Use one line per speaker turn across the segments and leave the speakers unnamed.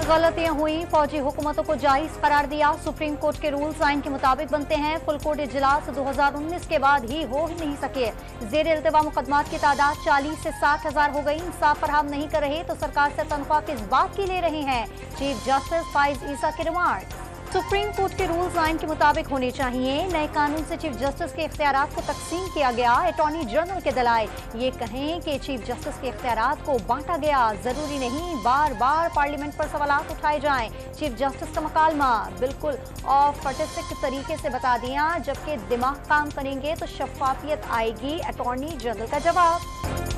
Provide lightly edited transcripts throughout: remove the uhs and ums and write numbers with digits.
गलतियां हुई, फौजी हुकूमतों को जायज करार दिया। सुप्रीम कोर्ट के रूल्स आइन के मुताबिक बनते हैं। फुल कोर्ट इजलास 2019 के बाद ही हो नहीं सके। जेर इल्तिवा मुकदमात की तादाद 40 से 60,000 हो गई। इंसाफ फराहम नहीं कर रहे तो सरकार से तनख्वाह किस बात की ले रहे हैं? चीफ जस्टिस फाइज ईसा की रिमार्क। सुप्रीम कोर्ट के रूल्स आइन के मुताबिक होने चाहिए। नए कानून से चीफ जस्टिस के इख्तियारात को तकसीम किया गया। अटॉर्नी जनरल के दलाइल ये कहें कि चीफ जस्टिस के इख्तियारात को बांटा गया। जरूरी नहीं बार बार पार्लियामेंट पर सवालात उठाए जाएं। चीफ जस्टिस का मकालमा बिल्कुल ऑफर्टिस्टिक तरीके से बता दिया। जबकि दिमाग काम करेंगे तो शफाफियत आएगी। अटॉर्नी जनरल का जवाब,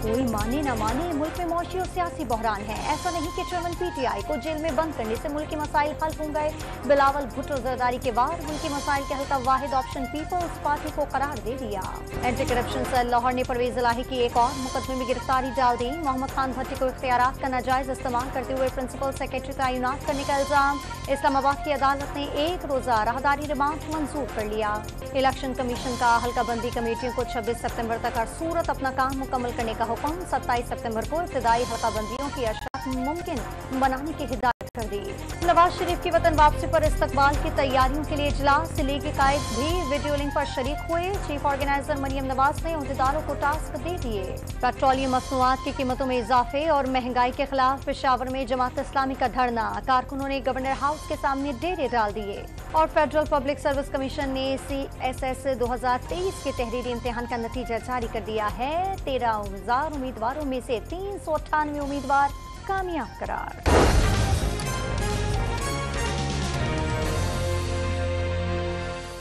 कोई माने न माने मुल्क में मौशी और सियासी बहरान है। ऐसा नहीं कि चेयरमैन पीटीआई को जेल में बंद करने से मुल्क के मसाइल हल हो गए। बिलावल भुट्टो जरदारी के बाद मुल्क के मसाइल के हल का वाहिद ऑप्शन पीपल्स पार्टी को करार दे दिया। एंटी करप्शन सेल लाहौर ने परवेज इलाही की एक और मुकदमे में गिरफ्तारी डाल दी। मोहम्मद खान भट्टी को इख्तियारात का नाजायज इस्तेमाल करते हुए प्रिंसिपल सेक्रेटरी तैनात करने का इल्जाम। इस्लामाबाद की अदालत ने एक रोजा राहदारी रिमांड मंजूर कर लिया। इलेक्शन कमीशन का हल्का बंदी कमेटियों को 26 सितंबर तक हर सूरत अपना काम मुकम्मल करने का हुक्म। 27 सितंबर को इब्तदाई हल्का बंदियों की अशरफ मुमकिन बनाने की हिदायत कर दी। नवाज शरीफ की वतन वापसी पर इस्तकबाल की तैयारियों के लिए इजलास। लीग के कायद भी वीडियो लिंक पर शरीक हुए। चीफ ऑर्गेनाइजर मरियम नवाज ने अहदेदारों को टास्क दे दिए। पेट्रोलियम मसनूआत की कीमतों में इजाफे और महंगाई के खिलाफ पेशावर में जमात इस्लामी का धरना। कारकुनों ने गवर्नर हाउस के सामने डेरे डाल दिए। और फेडरल पब्लिक सर्विस कमीशन ने CSS 2023 के तहरीरी इम्तिहान का नतीजा जारी कर दिया है। 13,000 उम्मीदवारों में से 398 उम्मीदवार कामयाब करार।